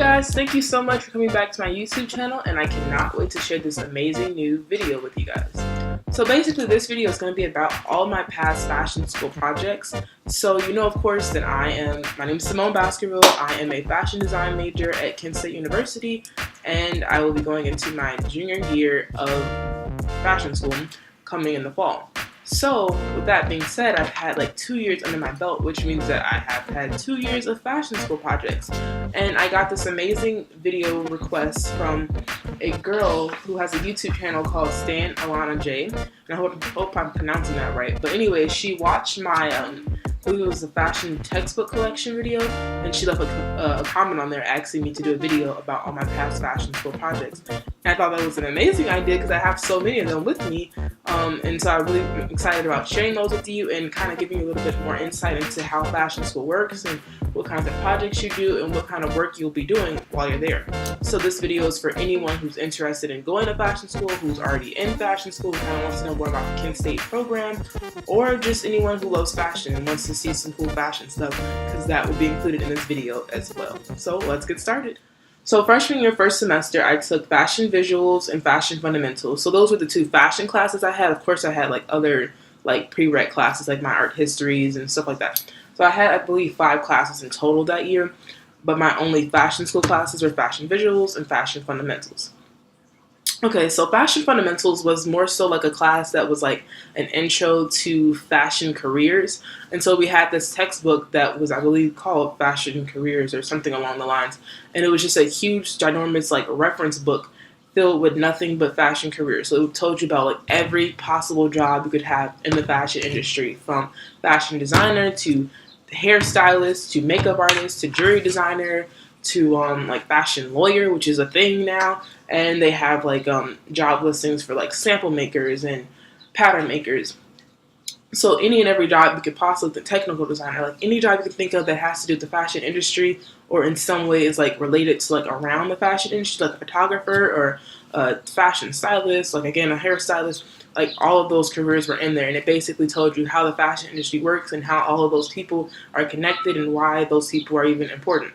guys, thank you so much for coming back to my YouTube channel, and I cannot wait to share this amazing new video with you guys. So basically this video is going to be about all my past fashion school projects. So you know, of course, that my name is Simone Baskerville. I am a fashion design major at Kent State University, and I will be going into my junior year of fashion school coming in the fall. So with that being said, I've had like 2 years under my belt, which means that I have had 2 years of fashion school projects. And I got this amazing video request from a girl who has a YouTube channel called Stan Alana J. And I hope I'm pronouncing that right. But anyway, she watched my I believe it was a fashion textbook collection video, and she left a comment on there asking me to do a video about all my past fashion school projects. And I thought that was an amazing idea because I have so many of them with me, and so I'm really excited about sharing those with you and kind of giving you a little bit more insight into how fashion school works and what kinds of projects you do and what kind of work you'll be doing while you're there. So this video is for anyone who's interested in going to fashion school, who's already in fashion school, kind of wants to know more about the Kent State program, or just anyone who loves fashion and wants to see some cool fashion stuff, because that will be included in this video as well. So let's get started. So freshman year, first semester, I took fashion visuals and fashion fundamentals. So those were the two fashion classes I had. Of course, I had like other like prereq classes like my art histories and stuff like that. So I had, I believe, 5 classes in total that year, but my only fashion school classes were fashion visuals and fashion fundamentals. Okay, so fashion fundamentals was more so like a class that was like an intro to fashion careers. And so we had this textbook that was, I believe, called Fashion Careers or something along the lines. And it was just a huge, ginormous like reference book filled with nothing but fashion careers. So it told you about like every possible job you could have in the fashion industry, from fashion designer to hairstylist to makeup artist to jewelry designer to like fashion lawyer, which is a thing now. And they have like job listings for like sample makers and pattern makers. So any and every job you could possibly, the technical designer, like any job you can think of that has to do with the fashion industry or in some way is like related to like around the fashion industry, like a photographer or a fashion stylist, like again a hairstylist, like all of those careers were in there, and it basically told you how the fashion industry works and how all of those people are connected and why those people are even important.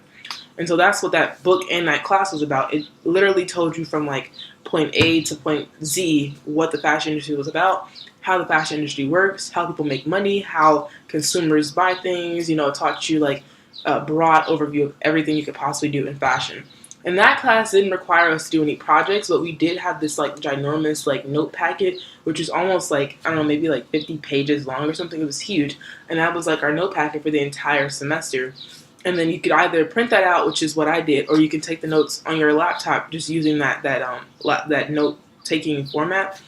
And so that's what that book and that class was about. It literally told you from like point A to point Z what the fashion industry was about, how the fashion industry works, how people make money, how consumers buy things. You know, it taught you like a broad overview of everything you could possibly do in fashion. And that class didn't require us to do any projects, but we did have this like ginormous like note packet, which is almost like, I don't know, maybe like 50 pages long or something. It was huge. And that was like our note packet for the entire semester. And then you could either print that out, which is what I did, or you can take the notes on your laptop just using that note-taking format.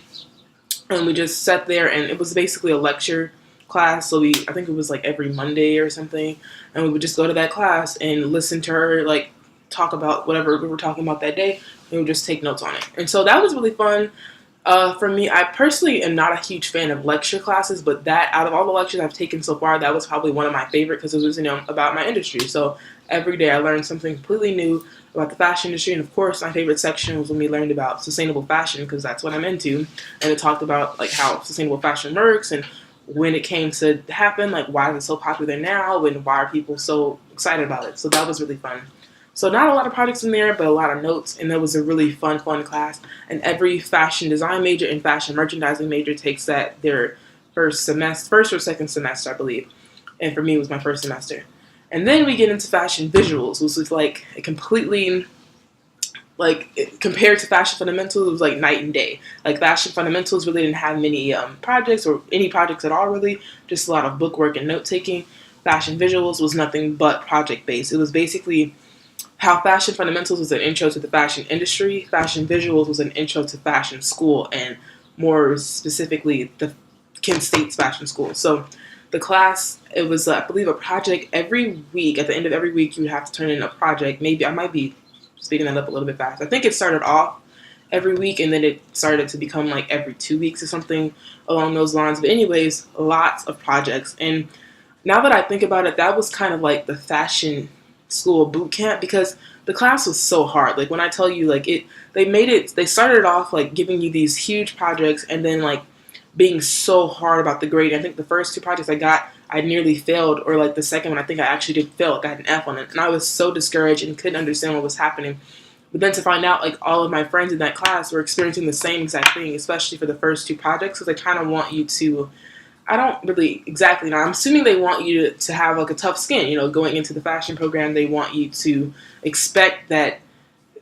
And we just sat there, and it was basically a lecture class. So I think it was like every Monday or something, and we would just go to that class and listen to her like talk about whatever we were talking about that day, and we would just take notes on it. And so that was really fun. For me, I personally am not a huge fan of lecture classes, but that out of all the lectures I've taken so far, that was probably one of my favorite because it was, you know, about my industry. So every day I learned something completely new about the fashion industry. And of course, my favorite section was when we learned about sustainable fashion, because that's what I'm into. And it talked about like how sustainable fashion works and when it came to happen, like why is it so popular now and why are people so excited about it. So that was really fun. So not a lot of projects in there, but a lot of notes, and that was a really fun class. And every fashion design major and fashion merchandising major takes that their first or second semester, I believe. And for me, it was my first semester. And then we get into fashion visuals, which was like a completely, like compared to fashion fundamentals, it was like night and day. Like fashion fundamentals really didn't have many projects or any projects at all really, just a lot of bookwork and note taking. Fashion visuals was nothing but project based. It was basically how fashion fundamentals was an intro to the fashion industry, fashion visuals was an intro to fashion school, and more specifically the Kent State's fashion school. So the class, it was, I believe, a project every week. At the end of every week, you would have to turn in a project. Maybe I might be speeding that up a little bit fast. I think it started off every week, and then it started to become like every 2 weeks or something along those lines. But anyways, lots of projects. And now that I think about it, that was kind of like the fashion school boot camp, because the class was so hard. Like when I tell you, like they started off like giving you these huge projects and then like being so hard about the grade. I think the first 2 projects I got, I nearly failed, or like the second one, I think I actually did fail. Like I had an F on it, and I was so discouraged and couldn't understand what was happening. But then to find out, like all of my friends in that class were experiencing the same exact thing, especially for the first two projects, because they kind of want you to. I don't really exactly know. I'm assuming they want you to have like a tough skin. Going into the fashion program, they want you to expect that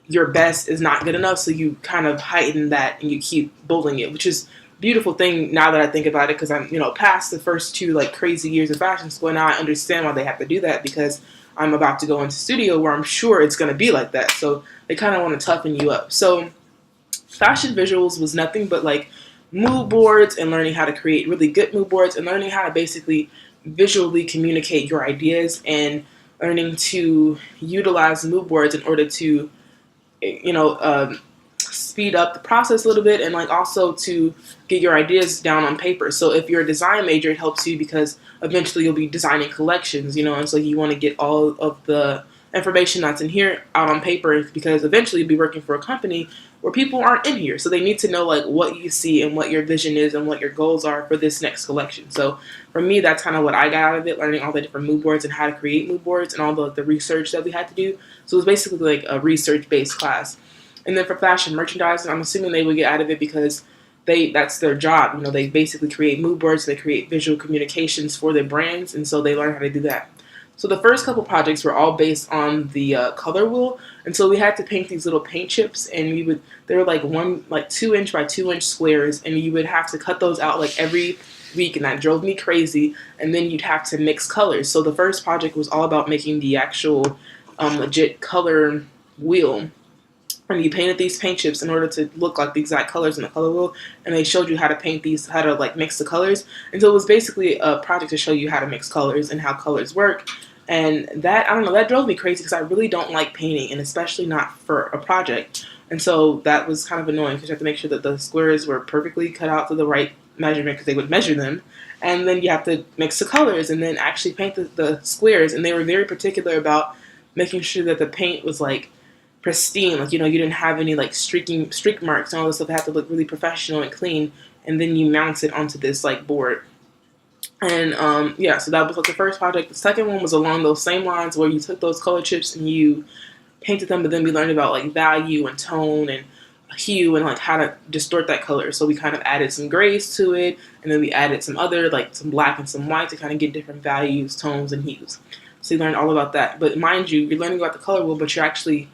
your best is not good enough, so you kind of heighten that and you keep bullying it, which is a beautiful thing now that I think about it, because I'm past the first two like crazy years of fashion school. Now I understand why they have to do that, because I'm about to go into studio where I'm sure it's going to be like that. So they kind of want to toughen you up. So fashion visuals was nothing but like mood boards and learning how to create really good mood boards and learning how to basically visually communicate your ideas and learning to utilize mood boards in order to speed up the process a little bit, and like also to get your ideas down on paper. So if you're a design major, it helps you because eventually you'll be designing collections, and so you want to get all of the information that's in here out on paper, because eventually you'll be working for a company where people aren't in here. So they need to know like what you see and what your vision is and what your goals are for this next collection. So for me, that's kind of what I got out of it, learning all the different mood boards and how to create mood boards and all the research that we had to do. So it was basically like a research-based class. And then for fashion merchandising, I'm assuming they would get out of it because that's their job. They basically create mood boards, they create visual communications for their brands, and so they learn how to do that. So the first couple projects were all based on the color wheel, and so we had to paint these little paint chips, and they were like 2-inch by 2-inch squares, and you would have to cut those out like every week, and that drove me crazy. And then you'd have to mix colors. So the first project was all about making the actual legit color wheel. And you painted these paint chips in order to look like the exact colors in the color wheel, and they showed you how to paint these, how to like mix the colors. And so it was basically a project to show you how to mix colors and how colors work. And that, I don't know, that drove me crazy because I really don't like painting, and especially not for a project. And so that was kind of annoying because you have to make sure that the squares were perfectly cut out to the right measurement, because they would measure them. And then you have to mix the colors and then actually paint the squares. And they were very particular about making sure that the paint was like pristine, like you didn't have any like streak marks and all this stuff. It had to look really professional and clean, and then you mount it onto this like board. And so that was like the first project. The second one was along those same lines, where you took those color chips and you painted them, but then we learned about like value and tone and hue and like how to distort that color. So we kind of added some grays to it, and then we added some other like some black and some white to kind of get different values, tones, and hues. So you learned all about that. But mind you, you're learning about the color wheel, but you're actually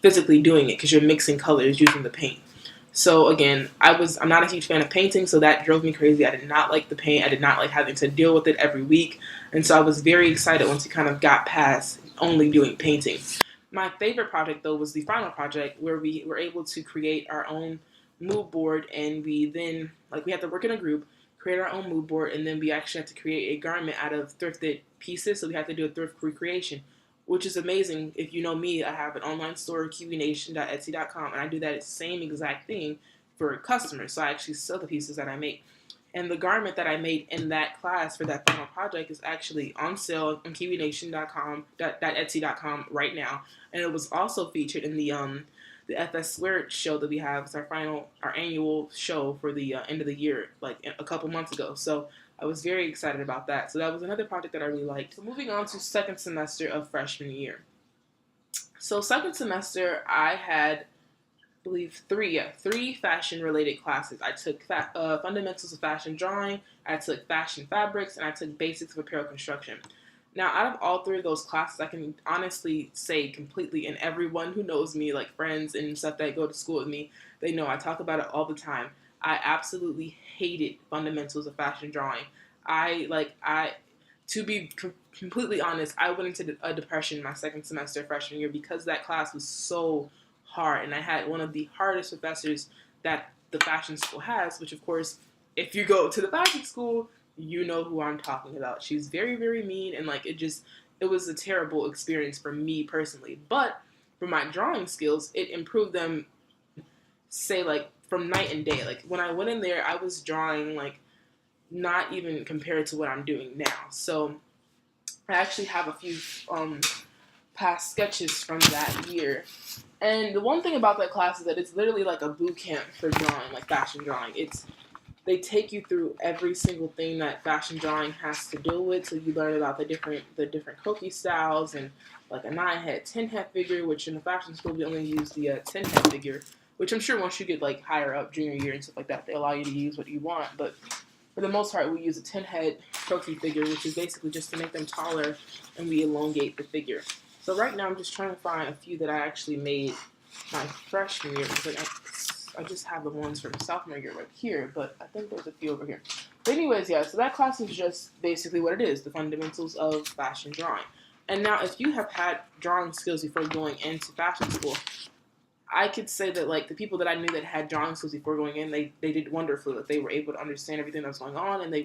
physically doing it because you're mixing colors using the paint. So again, I'm not a huge fan of painting, so that drove me crazy. I did not like the paint. I did not like having to deal with it every week. And so I was very excited once we kind of got past only doing painting. My favorite project, though, was the final project, where we were able to create our own mood board, and we had to work in a group, create our own mood board, and then we actually had to create a garment out of thrifted pieces. So we had to do a thrift recreation, which is amazing. If you know me, I have an online store, KiwiNation.etsy.com, and I do that same exact thing for customers. So I actually sell the pieces that I make. And the garment that I made in that class for that final project is actually on sale on KiwiNation.etsy.com right now. And it was also featured in the FS Squared show that we have. It's our annual show for the end of the year, like a couple months ago. So I was very excited about that. So that was another project that I really liked. So moving on to second semester of freshman year. So second semester, I had, I believe, three fashion-related classes. I took fundamentals of fashion drawing, I took fashion fabrics, and I took basics of apparel construction. Now, out of all three of those classes, I can honestly say completely, and everyone who knows me, like friends and stuff that go to school with me, they know I talk about it all the time. I absolutely hated fundamentals of fashion drawing. To be completely honest, I went into a depression my second semester freshman year because that class was so hard, and I had one of the hardest professors that the fashion school has, which of course, if you go to the fashion school, you know who I'm talking about. She's very, very mean, and like it was a terrible experience for me personally. But for my drawing skills, it improved them, say like from night and day. Like when I went in there, I was drawing like not even compared to what I'm doing now. So I actually have a few past sketches from that year. And the one thing about that class is that it's literally like a boot camp for drawing, like fashion drawing. they take you through every single thing that fashion drawing has to deal with. So you learn about the different koki styles and like a 9-head, 10-head figure, which in the fashion school we only use the 10-head figure, which I'm sure once you get like higher up junior year and stuff like that, they allow you to use what you want. But for the most part, we use a 10-head koki figure, which is basically just to make them taller and we elongate the figure. So right now I'm just trying to find a few that I actually made my freshman year. Because like I just have the ones from sophomore year right here, but I think there's a few over here. But anyways, yeah, so that class is just basically what it is, the fundamentals of fashion drawing. And now if you have had drawing skills before going into fashion school, I could say that like the people that I knew that had drawing skills before going in, they did wonderfully. Like they were able to understand everything that was going on, and they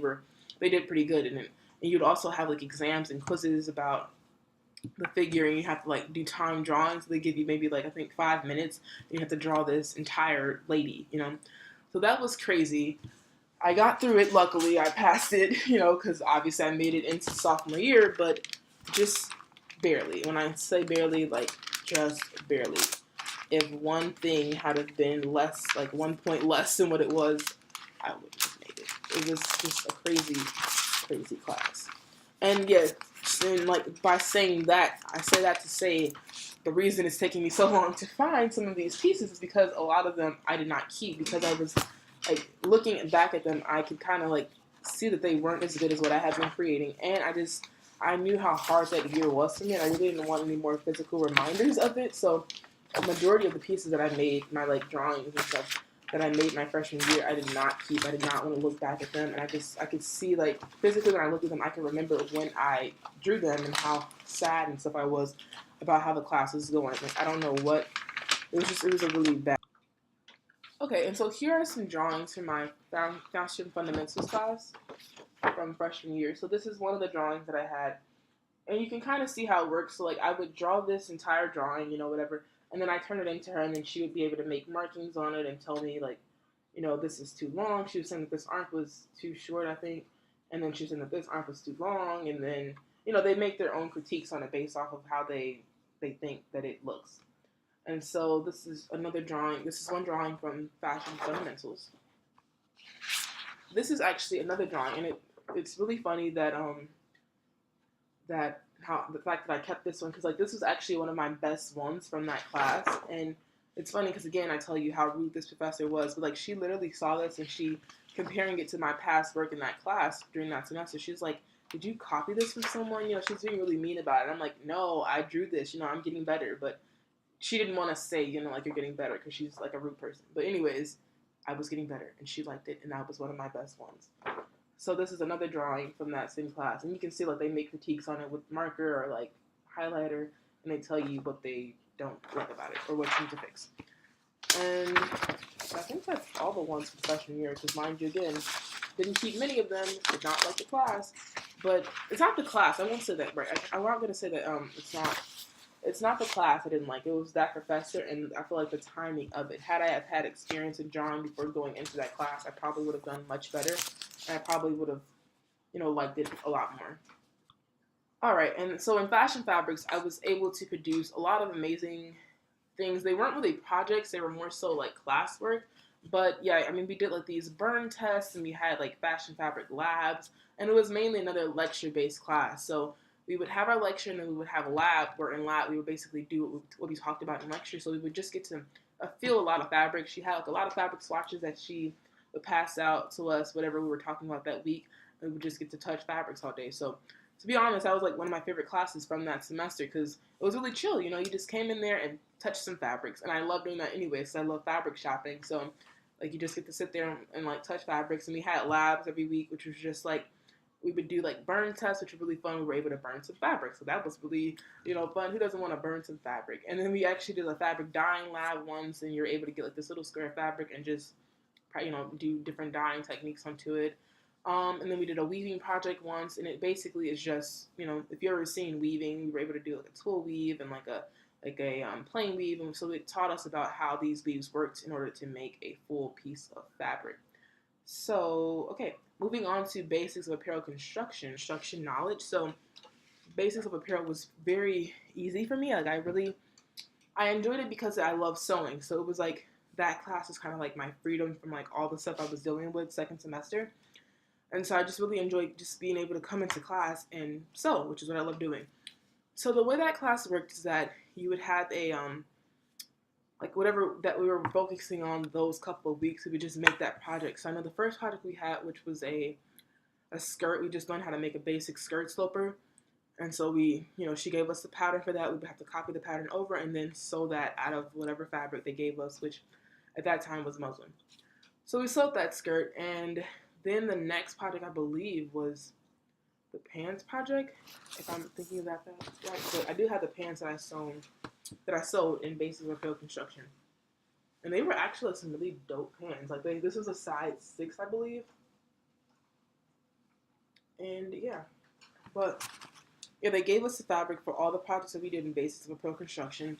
did pretty good in it. And you'd also have like exams and quizzes about the figure, and you have to like do time drawings. They give you maybe like I think 5 minutes, and you have to draw this entire lady, you know. So that was crazy. I got through it. Luckily, I passed it, you know, because obviously I made it into sophomore year, but just barely. When I say barely, like just barely. If one thing had have been less, like 1 point less than what it was, I wouldn't have made it. It was just a crazy, crazy class. And yeah, and like by saying that, I say that to say the reason it's taking me so long to find some of these pieces is because a lot of them I did not keep because I was like looking back at them, I could kind of like see that they weren't as good as what I had been creating, and I knew how hard that year was for me, and I really didn't want any more physical reminders of it. So the majority of the pieces that I made, my like drawings and stuff that I made my freshman year, I did not keep. I did not want to look back at them, and I could see like physically when I looked at them, I can remember when I drew them and how sad and stuff I was about how the class was going. Like I don't know what it was a really bad. Okay, and so here are some drawings from my fashion fundamentals class from freshman year. So this is one of the drawings that I had, and you can kind of see how it works. So like I would draw this entire drawing, you know, whatever, and then I turn it into her, and then she would be able to make markings on it and tell me like, you know, this is too long. She was saying that this arm was too short, I think, and then she was saying that this arm was too long, and then you know they make their own critiques on it based off of how they think that it looks. And so this is another drawing. This is one drawing from Fashion Fundamentals. This is actually another drawing, and it's really funny that that how the fact that I kept this one because like this was actually one of my best ones from that class, and it's funny because again I tell you how rude this professor was, but like she literally saw this and she comparing it to my past work in that class during that semester. She was like, "Did you copy this from someone?" You know, she's being really mean about it. And I'm like, "No, I drew this. You know, I'm getting better." But she didn't want to say, you know, like you're getting better because she's like a rude person. But anyways, I was getting better and she liked it, and that was one of my best ones. So this is another drawing from that same class, and you can see like they make critiques on it with marker or like highlighter, and they tell you what they don't like about it or what you need to fix. And I think that's all the ones from freshman year, because mind you, again, didn't keep many of them, did not like the class, but it's not the class. I won't say that, right? I'm not going to say that it's not the class I didn't like. It was that professor, and I feel like the timing of it. Had I have had experience in drawing before going into that class, I probably would have done much better, and I probably would have, you know, liked it a lot more. All right, and so in fashion fabrics, I was able to produce a lot of amazing things. They weren't really projects; they were more so like classwork. But yeah, I mean, we did like these burn tests, and we had like fashion fabric labs, and it was mainly another lecture-based class. So we would have our lecture, and then we would have a lab. Where in lab, we would basically do what we talked about in lecture. So we would just get to feel a lot of fabric. She had like a lot of fabric swatches that she would pass out to us, whatever we were talking about that week. And we would just get to touch fabrics all day. So to be honest, that was like one of my favorite classes from that semester because it was really chill. You know, you just came in there and touched some fabrics, and I love doing that anyway. So I love fabric shopping. So like you just get to sit there and like touch fabrics, and we had labs every week, which was just like we would do like burn tests, which were really fun. We were able to burn some fabric, so that was really, you know, fun. Who doesn't want to burn some fabric? And then we actually did a fabric dyeing lab once, and you're able to get like this little square of fabric and just, you know, do different dyeing techniques onto it. And then we did a weaving project once, and it basically is just, you know, if you've ever seen weaving, we were able to do like a tool weave and like a plain weave, and so it taught us about how these weaves worked in order to make a full piece of fabric. So, okay, moving on to basics of apparel construction knowledge. So, basics of apparel was very easy for me. Like I enjoyed it because I love sewing. So it was like that class was kind of like my freedom from like all the stuff I was dealing with second semester. And so I just really enjoyed just being able to come into class and sew, which is what I love doing. So the way that class worked is that you would have a like whatever that we were focusing on those couple of weeks, we would just make that project. So I know the first project we had, which was a skirt, we just learned how to make a basic skirt sloper. And so we, she gave us the pattern for that. We would have to copy the pattern over and then sew that out of whatever fabric they gave us, which at that time was muslin. So we sewed that skirt, and then the next project I believe was the pants project, if I'm thinking of that right. But I do have the pants that I sewed in Basics of Field Construction, and they were actually some really dope pants. Like this was a size 6, I believe, and yeah, but yeah, they gave us the fabric for all the projects that we did in Basics of Pro Construction.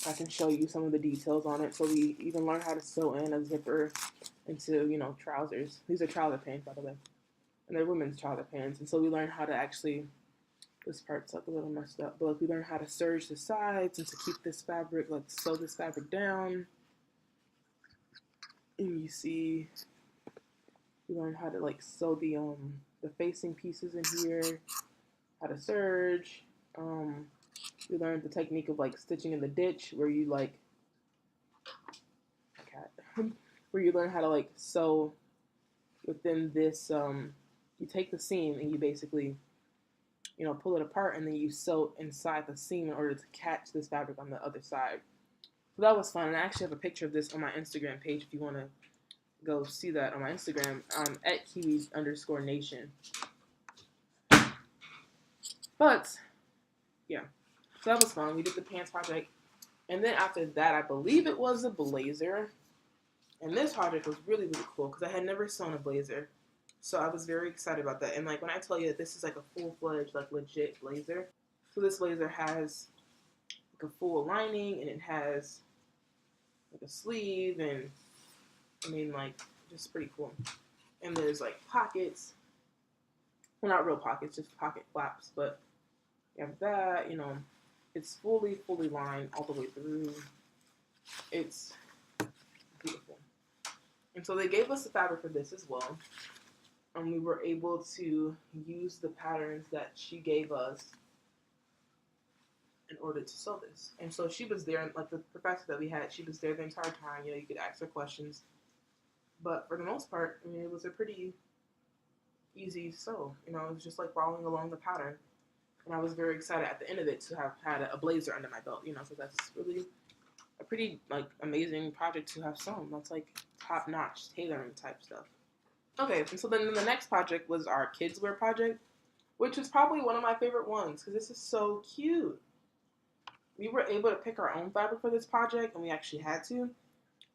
I can show you some of the details on it. So we even learned how to sew in a zipper into, trousers. These are trouser pants, by the way. And they're women's trouser pants. And so we learned how to actually, this part's like a little messed up, but we learned how to serge the sides and to keep this fabric, like sew this fabric down. And you see, we learned how to like sew the facing pieces in here, how to serge. We learned the technique of like stitching in the ditch, where you like where you learn how to like sew within this. You take the seam and you basically, pull it apart, and then you sew inside the seam in order to catch this fabric on the other side. So that was fun, and I actually have a picture of this on my Instagram page if you want to go see that on my Instagram, at Kiwi_Nation. But yeah, so that was fun. We did the pants project, and then after that, I believe it was a blazer. And this project was really, really cool because I had never sewn a blazer. So I was very excited about that. And like when I tell you that this is like a full-fledged, like legit blazer. So this blazer has like a full lining, and it has like a sleeve, and I mean like just pretty cool. And there's like pockets. Well, not real pockets, just pocket flaps. But you have that, it's fully lined all the way through. It's beautiful. And so they gave us the fabric for this as well. And we were able to use the patterns that she gave us in order to sew this. And so she was there, like the professor that we had, she was there the entire time. You could ask her questions. But for the most part, I mean, it was a pretty easy sew. It was just like following along the pattern. And I was very excited at the end of it to have had a blazer under my belt, so that's really a pretty like amazing project to have sewn. That's like top-notch tailoring type stuff. Okay, and so then the next project was our kids wear project, which was probably one of my favorite ones because this is so cute. We were able to pick our own fabric for this project, and we actually had to.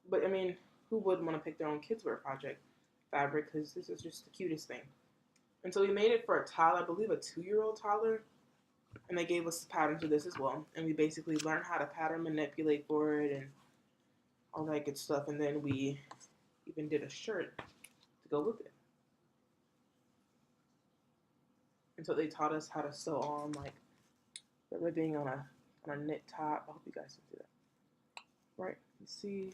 But I mean, who wouldn't want to pick their own kids wear project fabric, because this is just the cutest thing. And so we made it for a toddler, I believe a 2-year-old toddler. And they gave us the pattern for this as well. And we basically learned how to pattern manipulate for it and all that good stuff. And then we even did a shirt to go with it. And so they taught us how to sew on like the ribbing on a knit top. I hope you guys can see that. Right, you see.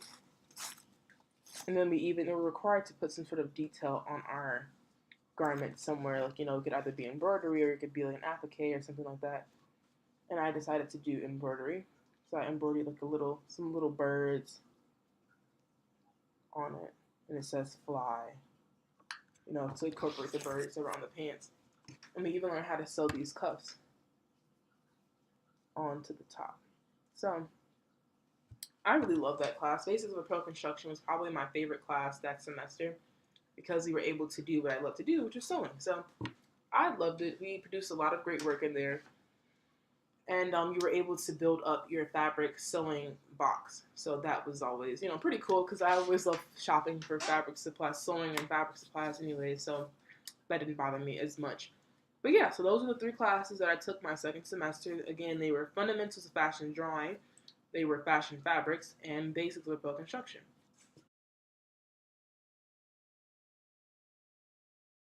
And then we were required to put some sort of detail on our garment somewhere, like it could either be embroidery or it could be like an applique or something like that. And I decided to do embroidery, so I embroidered like some little birds on it, and it says fly, to incorporate the birds around the pants. And we even learned how to sew these cuffs onto the top. So I really love that class. Basics of Pro Construction was probably my favorite class that semester, because we were able to do what I love to do, which is sewing. So I loved it. We produced a lot of great work in there. And you were able to build up your fabric sewing box. So that was always, pretty cool, because I always love shopping for fabric supplies, sewing and fabric supplies anyway. So that didn't bother me as much. But yeah, so those are the 3 classes that I took my second semester. Again, they were Fundamentals of Fashion Drawing, they were Fashion Fabrics, and Basics of Pro Construction.